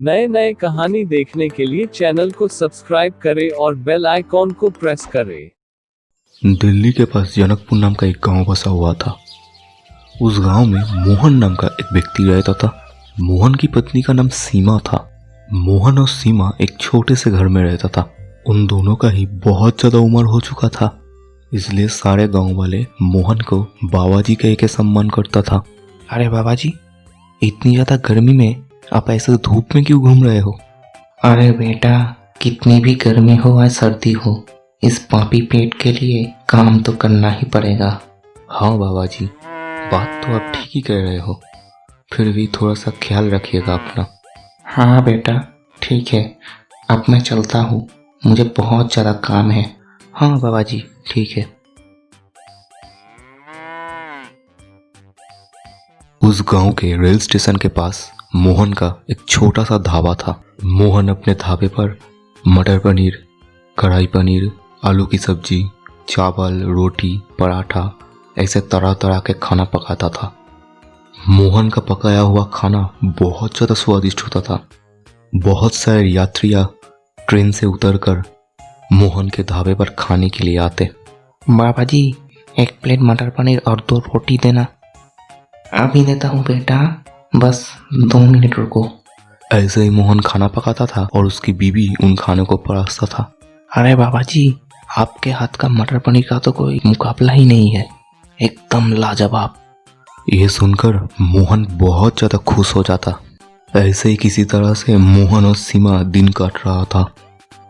नए नए कहानी देखने के लिए चैनल को सब्सक्राइब करें और बेल आइकॉन को प्रेस करें। दिल्ली के पास जनकपुर नाम का एक गांव बसा हुआ था। उस गांव में मोहन नाम का एक व्यक्ति रहता था। मोहन की पत्नी का नाम सीमा था। मोहन और सीमा एक छोटे से घर में रहता था। उन दोनों का ही बहुत ज्यादा उम्र हो चुका था, इसलिए सारे गांव वाले मोहन को बाबा जी कह के सम्मान करता था। अरे बाबा जी, इतनी ज्यादा गर्मी में आप ऐसे धूप में क्यों घूम रहे हो? अरे बेटा, कितनी भी गर्मी हो या सर्दी हो, इस पापी पेट के लिए काम तो करना ही पड़ेगा। हाँ बाबा जी, बात तो आप ठीक ही कह रहे हो, फिर भी थोड़ा सा ख्याल रखिएगा अपना। हाँ बेटा, ठीक है, अब मैं चलता हूँ, मुझे बहुत ज़्यादा काम है। हाँ बाबा जी, ठीक है। उस गांव के रेल स्टेशन के पास मोहन का एक छोटा सा ढाबा था। मोहन अपने ढाबे पर मटर पनीर, कढ़ाई पनीर, आलू की सब्जी, चावल, रोटी, पराठा ऐसे तरह तरह के खाना पकाता था। मोहन का पकाया हुआ खाना बहुत ज़्यादा स्वादिष्ट होता था। बहुत सारे यात्रियां ट्रेन से उतरकर मोहन के ढाबे पर खाने के लिए आते। बाबा जी, एक प्लेट मटर पनीर और 2 रोटी देना। अभी देता हूँ बेटा, बस 2 मिनट रुको। ऐसे ही मोहन खाना पकाता था और उसकी बीवी उन खानों को परोसता था। अरे बाबा जी, आपके हाथ का मटर पनीर का तो कोई मुकाबला ही नहीं है, एकदम लाजवाब। यह सुनकर मोहन बहुत ज़्यादा खुश हो जाता। ऐसे ही किसी तरह से मोहन और सीमा दिन काट रहा था।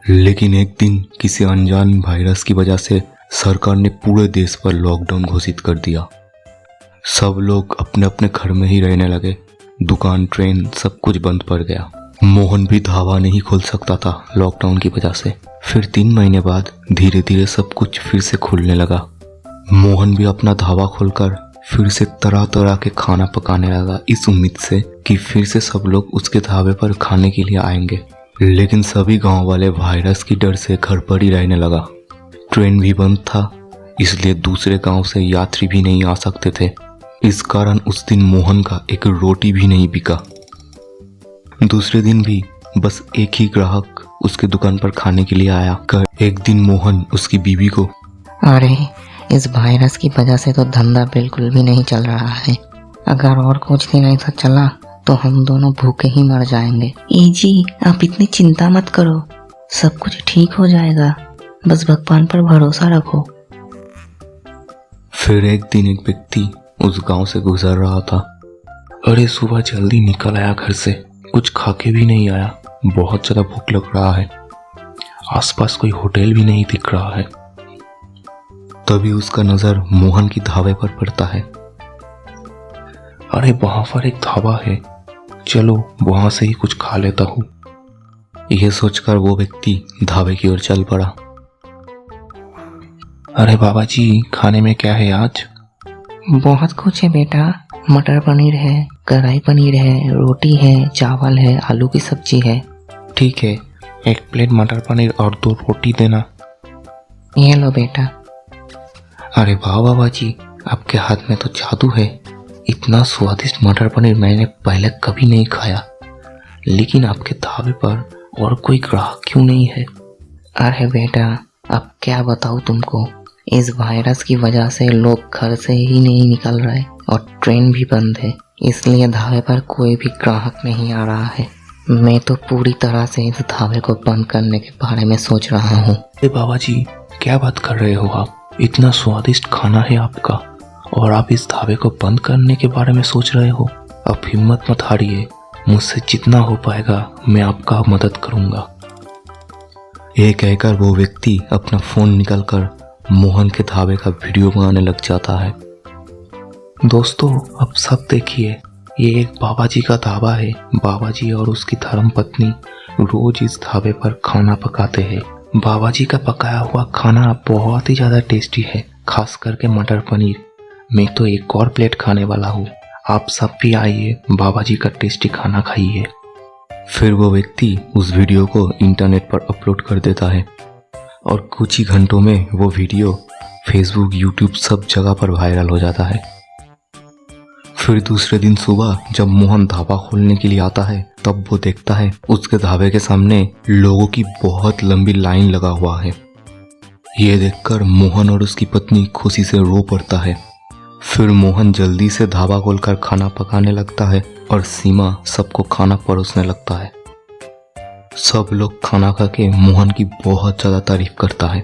लेकिन एक दिन किसी अनजान वायरस की वजह से सरकार ने पूरे देश पर लॉकडाउन घोषित कर दिया। सब लोग अपने अपने घर में ही रहने लगे। दुकान, ट्रेन सब कुछ बंद पड़ गया। मोहन भी ढाबा नहीं खोल सकता था लॉकडाउन की वजह से। फिर 3 महीने बाद धीरे धीरे सब कुछ फिर से खुलने लगा। मोहन भी अपना ढाबा खोलकर फिर से तरह तरह के खाना पकाने लगा, इस उम्मीद से कि फिर से सब लोग उसके ढाबे पर खाने के लिए आएंगे। लेकिन सभी गांव वाले वायरस की डर से घर पर ही रहने लगा। ट्रेन भी बंद था, इसलिए दूसरे गांव से यात्री भी नहीं आ सकते थे। इस कारण उस दिन मोहन का एक रोटी भी नहीं बिका। दूसरे दिन भी बस एक ही ग्राहक उसके दुकान पर खाने के लिए आया। एक दिन मोहन उसकी बीवी को, अरे, इस वायरस की वजह से तो धंधा बिल्कुल भी नहीं चल रहा है। अगर और कुछ दिन ऐसा चला तो हम दोनों भूखे ही मर जाएंगे। जी, आप इतनी चिंता मत करो, सब कुछ ठीक हो जाएगा, बस भगवान पर भरोसा रखो। फिर एक दिन एक व्यक्ति उस गांव से गुजर रहा था। अरे सुबह जल्दी निकल आया घर से, कुछ खा के भी नहीं आया, बहुत ज्यादा भूख लग रहा है। आसपास कोई होटल भी नहीं दिख रहा है। तभी उसका नजर मोहन की ढाबे पर पड़ता है। अरे वहां पर एक ढाबा है, चलो वहां से ही कुछ खा लेता हूँ। यह सोचकर वो व्यक्ति ढाबे की ओर चल पड़ा। अरे बाबा जी, खाने में क्या है आज? बहुत कुछ है बेटा, मटर पनीर है, कढ़ाई पनीर है, रोटी है, चावल है, आलू की सब्जी है। ठीक है, एक प्लेट मटर पनीर और 2 रोटी देना। ये लो बेटा। अरे वाह बाबा जी, आपके हाथ में तो जादू है। इतना स्वादिष्ट मटर पनीर मैंने पहले कभी नहीं खाया। लेकिन आपके ढाबे पर और कोई ग्राहक क्यों नहीं है? अरे बेटा, अब क्या बताऊँ तुमको, इस वायरस की वजह से लोग घर से ही नहीं निकल रहे और ट्रेन भी बंद है, इसलिए ढाबे पर कोई भी ग्राहक नहीं आ रहा है। मैं तो पूरी तरह से इस ढाबे को बंद करने के बारे में सोच रहा हूँ। अरे बाबा जी, क्या बात कर रहे हो आप? इतना स्वादिष्ट खाना है आपका और आप इस ढाबे को बंद करने के बारे में सोच रहे हो? अब हिम्मत मत हारिए, मुझसे जितना हो पाएगा मैं आपका मदद करूंगा। ये कहकर वो व्यक्ति अपना फोन निकालकर मोहन के ढाबे का वीडियो बनाने लग जाता है। दोस्तों, अब सब देखिए, ये एक बाबा जी का ढाबा है। बाबा जी और उसकी धर्मपत्नी रोज इस ढाबे पर खाना पकाते हैं। बाबा जी का पकाया हुआ खाना बहुत ही ज़्यादा टेस्टी है, खास करके मटर पनीर। मैं तो एक और प्लेट खाने वाला हूँ, आप सब भी आइए, बाबा जी का टेस्टी खाना खाइए। फिर वो व्यक्ति उस वीडियो को इंटरनेट पर अपलोड कर देता है और कुछ ही घंटों में वो वीडियो फेसबुक, यूट्यूब सब जगह पर वायरल हो जाता है। फिर दूसरे दिन सुबह जब मोहन ढाबा खोलने के लिए आता है तब वो देखता है उसके ढाबे के सामने लोगों की बहुत लंबी लाइन लगा हुआ है। ये देखकर मोहन और उसकी पत्नी खुशी से रो पड़ता है। फिर मोहन जल्दी से ढाबा खोलकर खाना पकाने लगता है और सीमा सबको खाना परोसने लगता है। सब लोग खाना खा के मोहन की बहुत ज़्यादा तारीफ करता है।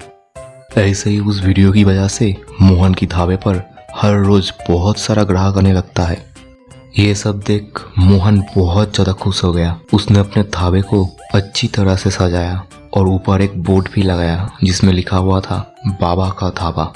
ऐसे ही उस वीडियो की वजह से मोहन की ढाबे पर हर रोज बहुत सारा ग्राहक आने लगता है। ये सब देख मोहन बहुत ज़्यादा खुश हो गया। उसने अपने ढाबे को अच्छी तरह से सजाया और ऊपर एक बोर्ड भी लगाया जिसमें लिखा हुआ था बाबा का ढाबा।